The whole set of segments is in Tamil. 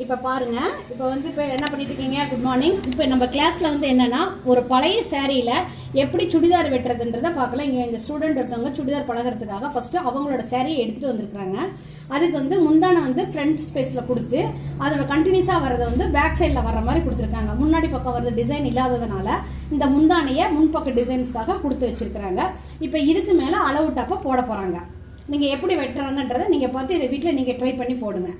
இப்போ பாருங்க, இப்போ வந்து இப்போ என்ன பண்ணிட்டு இருக்கீங்க? Good morning. இப்போ நம்ம கிளாஸ்ல வந்து என்னன்னா, ஒரு பழைய சாரியில எப்படி சுடிதார் வெட்டுறதுன்றதை பார்க்கலாம். இங்கே எங்கள் ஸ்டூடெண்ட் ஒருத்தவங்க சுடிதார் பழகிறதுக்காக ஃபர்ஸ்ட் அவங்களோட சாரியை எடுத்துட்டு வந்திருக்காங்க. அதுக்கு வந்து முந்தானை வந்து ஃப்ரண்ட் ஸ்பேஸில் கொடுத்து அதோட கண்டினியூஸாக வர்றதை வந்து பேக் சைடில் வர்ற மாதிரி கொடுத்துருக்காங்க. முன்னாடி பக்கம் வர்றது டிசைன் இல்லாததுனால இந்த முந்தானையை முன்பக்க டிசைன்ஸ்க்காக கொடுத்து வச்சிருக்கிறாங்க. இப்போ இதுக்கு மேலே அளவு டாப்பை போட போகிறாங்க. நீங்கள் எப்படி வெட்டுறாங்கன்றதை நீங்கள் பார்த்து இதை வீட்டில் நீங்கள் ட்ரை பண்ணி போடுங்க.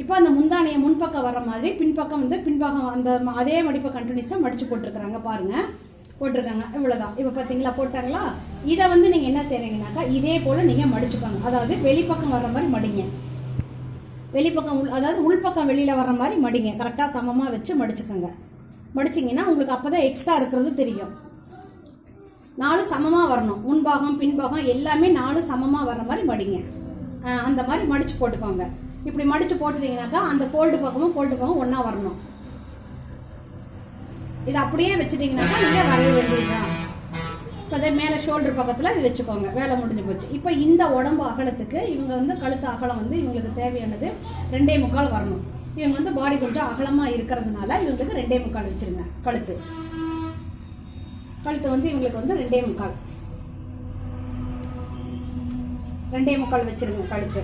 இப்போ அந்த முந்தானையை முன்பக்கம் வர்ற மாதிரி பின்பக்கம் வந்து பின்பக்கம் அந்த அதே மடிப்பை கண்டினியூஸாக மடித்து போட்டிருக்கிறாங்க. பாருங்கள், போட்டிருக்காங்க. இவ்வளோதான். இப்போ பார்த்தீங்களா, போட்டாங்களா? இதை வந்து நீங்கள் என்ன செய்கிறீங்கனாக்கா இதே போல் நீங்கள் மடிச்சுக்கோங்க. அதாவது வெளிப்பக்கம் வர்ற மாதிரி மடிங்க. வெளிப்பக்கம் அதாவது உள்பக்கம் வெளியில் வர்ற மாதிரி மடிங்க. கரெக்டாக சமமாக வச்சு மடிச்சுக்கோங்க. மடிச்சிங்கன்னா உங்களுக்கு அப்போ தான் எக்ஸ்ட்ரா இருக்கிறது தெரியும். 4 சமமாக வரணும். முன்பாகம் பின்பாகம் எல்லாமே 4 சமமாக வர்ற மாதிரி மடிங்க. அந்த மாதிரி மடித்து போட்டுக்கோங்க. இப்படி மடித்து போட்டுட்டீங்கன்னாக்கா அந்த ஃபோல்டு பக்கமும் ஒன்றா வரணும். இது அப்படியே வச்சுட்டிங்கனாக்கா நீங்கள் வரைய வேண்டியதுதான். இப்போ அதே மேலே ஷோல்டர் பக்கத்தில் இது வச்சுக்கோங்க. வேலை முடிஞ்சு போச்சு. இப்போ இந்த உடம்பு அகலத்துக்கு இவங்க வந்து கழுத்து அகலம் வந்து இவங்களுக்கு தேவையானது 2.25 வரணும். இவங்க வந்து பாடி கொஞ்சம் அகலமாக இருக்கிறதுனால இவங்களுக்கு 2.25 வச்சுருங்க. கழுத்து வந்து இவங்களுக்கு வந்து 2.25 வச்சுருங்க. கழுத்து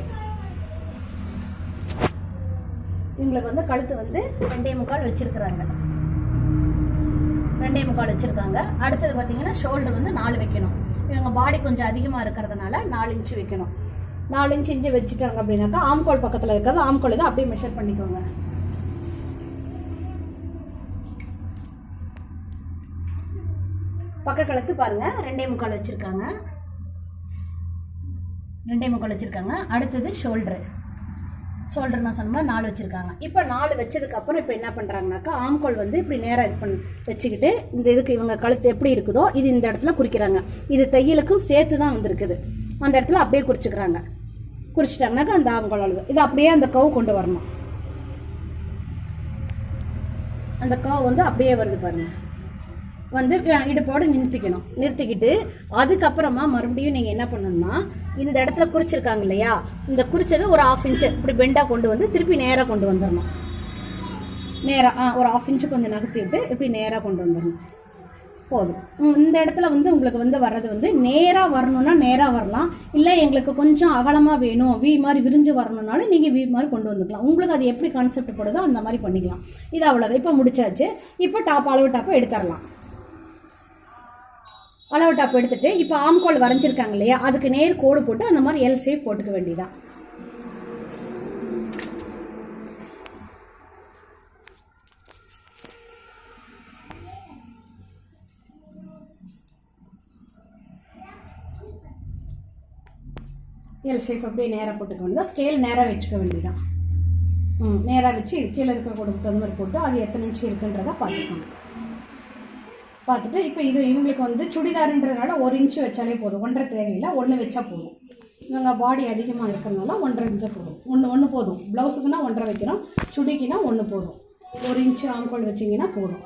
இவங்களுக்கு வந்து கழுத்து வந்து 2.25 வச்சிருக்கிறாங்க. 2.25 வச்சிருக்காங்க. அடுத்தது பார்த்தீங்கன்னா ஷோல்டர் வந்து 4 வைக்கணும். இவங்க பாடி கொஞ்சம் அதிகமாக இருக்கிறதுனால 4 இன்ச்சு வைக்கணும். 4 இன்ச்சு வச்சுட்டாங்க அப்படின்னாக்கா ஆம்கோல் பக்கத்தில் இருக்கிறது ஆம்கோல் தான் அப்படியே மெஷர் பண்ணிக்கோங்க. பக்க கழுத்து பாருங்க 2.25 வச்சிருக்காங்க. 2.25 வச்சிருக்காங்க. அடுத்தது ஷோல்டர் நான் சொன்ன மாதிரி 4 வச்சிருக்காங்க. இப்போ 4 வச்சதுக்கு அப்புறம் இப்போ என்ன பண்றாங்கனாக்கா ஆம்கோல் வந்து இப்படி நேராக இது பண்ணி வச்சுக்கிட்டு இந்த இதுக்கு இவங்க கழுத்து எப்படி இருக்குதோ இது இந்த இடத்துல குறிக்கிறாங்க. இது தையலுக்கும் சேர்த்து தான் வந்திருக்குது. அந்த இடத்துல அப்படியே குறிச்சுக்கிறாங்க. குறிச்சிட்டாங்கனாக்கா அந்த ஆம்கோல் அளவு இது அப்படியே அந்த கவ் கொண்டு வரணும். அந்த கவ் வந்து அப்படியே வருது பாருங்க. வந்து இடுப்போடு நிறுத்திக்கிட்டு அதுக்கப்புறமா மறுபடியும் நீங்கள் என்ன பண்ணணும்னா இந்த இடத்துல குறிச்சிருக்காங்க இல்லையா, இந்த குறிச்சது ஒரு 1/2 இன்ச்சு இப்படி பெண்டாக கொண்டு வந்து திருப்பி நேராக கொண்டு வந்துடணும். நேராக ஒரு 1/2 இன்ச்சு கொஞ்சம் நகர்த்திட்டு இப்படி நேராக கொண்டு வந்துடணும். போதும். இந்த இடத்துல வந்து உங்களுக்கு வந்து வர்றது வந்து நேராக வரணும்னா நேராக வரலாம். இல்லை எங்களுக்கு கொஞ்சம் அகலமாக வேணும், வி மாதிரி விரிஞ்சு வரணும்னாலும் நீங்கள் வி மாதிரி கொண்டு வந்துக்கலாம். உங்களுக்கு அது எப்படி கான்செப்ட் போடுதோ அந்த மாதிரி பண்ணிக்கலாம். இது அவ்வளோதான். இப்போ முடிச்சாச்சு. இப்போ அளவு டாப்பை எடுத்துடலாம். அளவு டாப் எடுத்துட்டு இப்போ ஆம்கோல் வரைஞ்சிருக்காங்க இல்லையா, அதுக்கு நேர் கோடு போட்டு அந்த மாதிரி எல் ஷேப் போட்டுக்க வேண்டியதான். எல் ஷேப் அப்படியே நேராக போட்டுக்க வேண்டியதான். ஸ்கேல் நேராக வச்சுக்க வேண்டியதான். நேராக வச்சு கீழே இருக்கிற கொடுக்கு தகுந்த மாதிரி போட்டு அது எத்தனை இன்ச்சு இருக்குன்றதை பார்த்துக்கணும். பார்த்துட்டு இப்போ இது இவங்களுக்கு வந்து சுடிதாருன்றதுனால 1 இன்ச்சு வச்சாலே போதும். 1.5 தேவையில்லை, 1 வச்சா போதும். இவங்க பாடி அதிகமாக இருக்கிறதுனால 1.5 இன்ச்சு போதும். ஒன்று போதும். ப்ளவுஸுக்குன்னா 1.5 வைக்கிறோம், சுடிக்குன்னா 1 போதும். 1 இன்ச்சு ஆம்கோல் வச்சிங்கன்னா போதும்.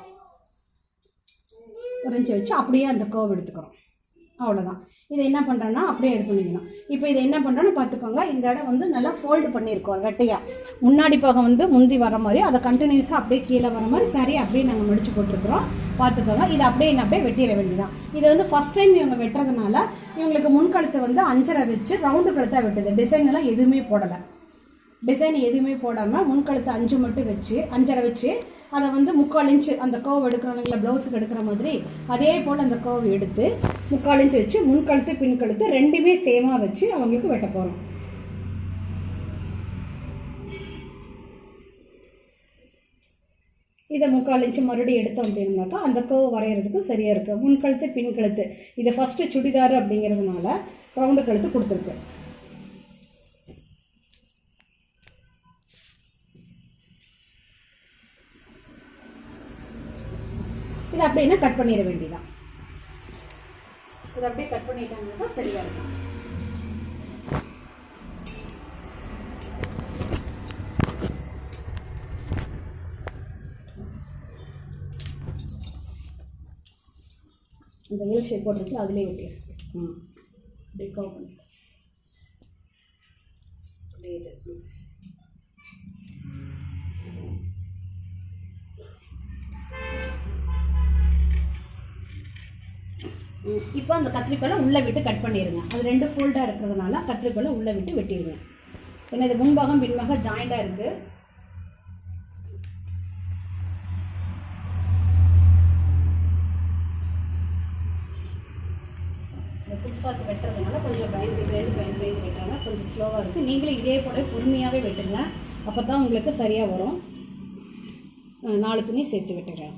1 இன்ச்சு வச்சு அப்படியே அந்த கர்வ் எடுத்துக்கிறோம். அவ்வளோதான். இதை என்ன பண்ணுறோன்னா அப்படியே இது பண்ணிக்கணும். இப்போ இதை என்ன பண்ணுறோன்னு பார்த்துக்கோங்க. இந்த இடம் வந்து நல்லா ஃபோல்டு பண்ணியிருக்கோம் ரெட்டையாக. முன்னாடி பக்கம் வந்து முந்தி வர மாதிரி அதை கண்டினியூஸாக அப்படியே கீழே வர மாதிரி சரி அப்படியே நாங்கள் முடிச்சு போட்டிருக்கிறோம். பார்த்துக்கோங்க. இதை அப்படியே வெட்டிட வேண்டியதான். இதை வந்து ஃபர்ஸ்ட் டைம் இவங்க வெட்டுறதுனால இவங்களுக்கு முன்கழுத்தை வந்து 5.5 வச்சு ரவுண்டு கழுத்தாக வெட்டுது. டிசைன் எல்லாம் எதுவுமே போடலை. டிசைன் எதுவுமே போடாமல் முன்கழுத்தை 5 மட்டும் வச்சு 5.5 வச்சு அதை வந்து 3/4 இன்ச்சு அந்த கர்வ் எடுக்கிறோம் இல்லை ப்ளவுஸுக்கு எடுக்கிற மாதிரி அதே போல் அந்த கர்வ் எடுத்து 3/4 இன்ச்சு வச்சு முன்கழுத்து பின்கழுத்து ரெண்டுமே சேமாக வச்சு அவங்களுக்கு வெட்ட போகிறோம். இதை 3/4 இன்ச்சு மறுபடியும் எடுத்தோம் அப்படின்னாக்கா அந்த கர்வ் வரைகிறதுக்கு சரியாக இருக்குது. முன்கழுத்து பின்கழுத்து இது ஃபஸ்ட்டு சுடிதார் அப்படிங்கிறதுனால ரவுண்டு கழுத்து கொடுத்துருக்கு. இது அப்படின்னா கட் பண்ணிட வேண்டியதான். இது அப்படியே கட் பண்ணிட்டாங்கன்னா சரியா இருக்கும். இந்த எல் ஷேப் போட்டுருக்கு அதிலே விட்டு அப்படியே கவ் பண்ணி அப்படியே இது இப்போ அந்த கத்திரிக்கோலை உள்ளே விட்டு கட் பண்ணிடுங்க. அது 2 ஃபோல்டாக இருக்கிறதுனால கத்திரிக்கோலை உள்ளே விட்டு வெட்டிடுங்க. ஏன்னா இது முன்பாகம் பின்பாகம் ஜாயிண்டாக இருக்குது. இந்த புதுசாக வெட்டுறதுனால கொஞ்சம் பயந்து வெட்டாங்க, கொஞ்சம் ஸ்லோவாக இருக்குது. நீங்களே இதே போல பொறுமையாகவே வெட்டுங்க, அப்போ தான் உங்களுக்கு சரியாக வரும். 4 துணி சேர்த்து வெட்டுறேன்.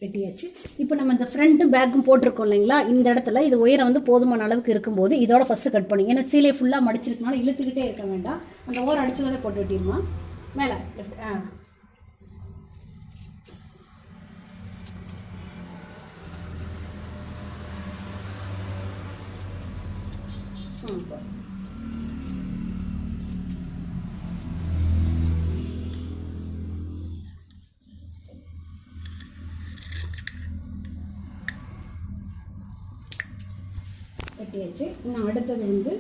வெட்டியாச்சு. இப்போ நம்ம இந்த ஃப்ரண்ட்டு பேக்கும் போட்டிருக்கோம் இல்லைங்களா, இந்த இடத்துல இது உயரம் வந்து போதுமான அளவுக்கு இருக்கும்போது இதோட ஃபஸ்ட்டு கட் பண்ணி, ஏன்னா சீலை ஃபுல்லாக மடிச்சிருக்கனால இழுத்துக்கிட்டே இருக்க வேண்டாம். அந்த ஓரம் அடிச்சதோட போட்டு வெட்டிடுமா மேலே. வெட்டியாச்சு. இன்னும் அடுத்தது வந்து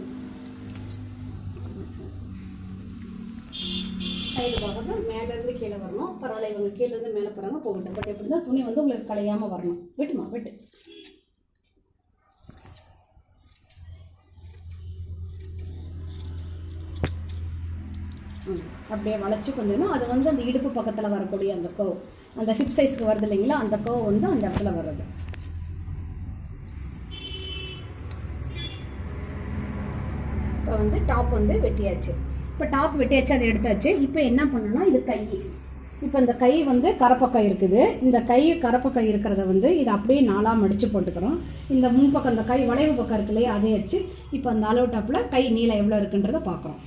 சைடு பார்க்கறது மேலேருந்து கீழே வரணும். பரவாயில்ல, இவங்க கீழேருந்து மேலே போகிறாங்க, போகட்டும். பட் எப்படி தான் துணி வந்து உங்களுக்கு கலையாமல் வரணும். வெட்டுமா வெட்டு. அப்படியே வளைச்சி கொஞ்சம் அது வந்து அந்த இடுப்பு பக்கத்தில் வரக்கூடிய அந்த கர்வ், அந்த ஹிப் சைஸ்க்கு வருது இல்லைங்களா, அந்த கர்வ் வந்து அந்த இடத்துல வர்றது. இப்போ வந்து டாப் வந்து வெட்டியாச்சு. இப்போ டாப் வெட்டியாச்சு, அதை எடுத்தாச்சு. இப்போ என்ன பண்ணணும்னா இது கை. இப்போ இந்த கை வந்து கரப்பக்கம் இருக்குது. இந்த கை கரப்பக்கம் இருக்கிறத வந்து இதை அப்படியே 4ஆக மடித்து போட்டுக்கிறோம். இந்த முன்பக்கம் இந்த கை வளைவு பக்கம் இருக்கு இல்லையா, அதை வச்சு இப்போ அந்த அளவு டாப்பில் கை நீளம் எவ்வளோ இருக்குன்றதை பார்க்குறோம்.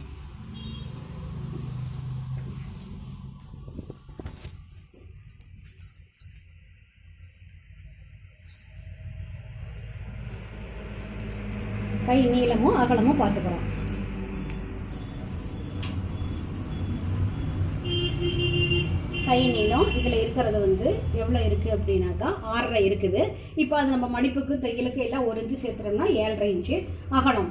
கை நீளமும் அகலமும் பார்த்துக்கிறோம். கை நீளம் இதில் இருக்கிறது வந்து எவ்வளோ இருக்குது அப்படின்னாக்கா 6.5 இருக்குது. இப்போ அது நம்ம மடிப்புக்கு தையலுக்கு எல்லாம் 1 இன்ச்சு சேர்த்துறோம்னா 7.5 இன்ச்சு. அகலம்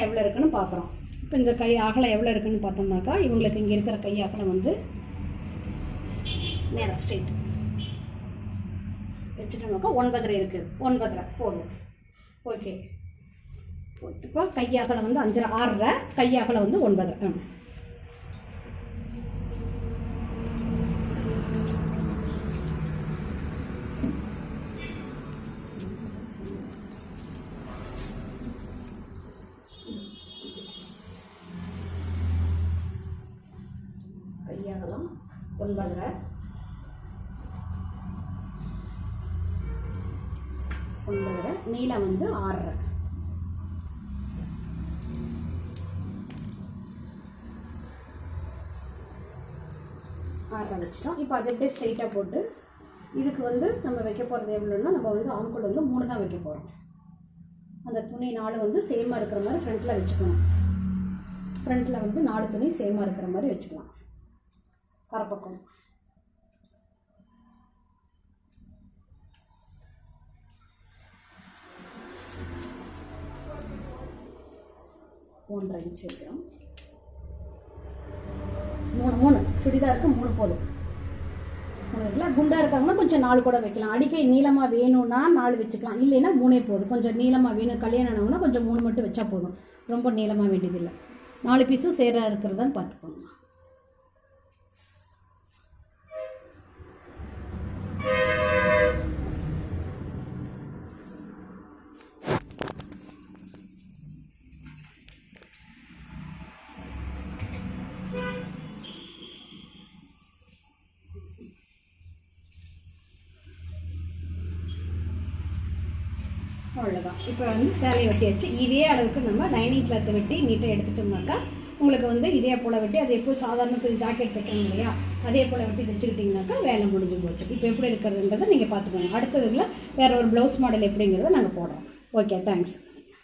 எவ்வளோ இருக்குன்னு பார்க்குறோம். இப்போ இந்த கை அகலம் எவ்வளோ இருக்குன்னு பார்த்தோம்னாக்கா இவங்களுக்கு இங்கே இருக்கிற கை அகலம் வந்து நேராக ஸ்ட்ரெயிட் வச்சுட்டோம்னாக்கா 9.5 இருக்குது. 9.5 போதும். ஓகே. இப்போ கை அகலம் வந்து 5.5 6.5, கை அகலம் வந்து 9.5. கையகலம் 9.5, 9.5, நீளம் வந்து 6.5. வச்சிட்டோம். இப்போ அதை அப்படியே ஸ்ட்ரெயிட்டாக போட்டு இதுக்கு வந்து நம்ம வைக்க போகிறது எவ்வளோன்னா, நம்ம வந்து ஆம்கோல் வந்து 3 தான் வைக்க போகிறோம். அந்த துணி 4 வந்து சேமாக இருக்கிற மாதிரி ஃப்ரண்ட்டில் வச்சுக்கணும். ஃப்ரண்ட்டில் வந்து 4 துணி சேமாக இருக்கிற மாதிரி வச்சுக்கலாம். கரப்பக்கம் ஒன்றரை இன்ச்சு வைக்கிறோம். 3 சுடிதாருக்கு 3 போதும். 3 வைக்கலாம். குண்டாக இருக்காங்கன்னா கொஞ்சம் 4 கூட வைக்கலாம். அடிக்கை நீளமாக வேணும்னா 4 வச்சுக்கலாம், இல்லைன்னா 3 போதும். கொஞ்சம் நீளமாக வேணும் கல்யாணம் ஆனவங்கன்னா கொஞ்சம் 3 மட்டும் வச்சா போதும். ரொம்ப நீளமாக வேண்டியதில்லை. 4 பீஸும் சேராக இருக்கிறதான்னு பார்த்துக்கோங்க. அவ்வளோதான். இப்போ வந்து சேலையை வெட்டியாச்சு. இதே அளவுக்கு நம்ம லைனிங் கிளாத்தை வெட்டி நீட்டாக எடுத்துட்டோம்னாக்கா உங்களுக்கு வந்து இதே போல் வெட்டி அதே போல் சாதாரண ஜாக்கெட் தைக்கணும் இல்லையா, அதே போல் வெட்டி தைச்சிக்கிட்டிங்கனாக்கா வேலை முடிஞ்சு போச்சு. இப்போ எப்படி இருக்கிறதுன்றதை நீங்கள் பார்த்துக்கோங்க. அடுத்ததுல வேறு ஒரு ப்ளவுஸ் மாடல் எப்படிங்கிறத நாங்கள் போடுறோம். Okay, thanks.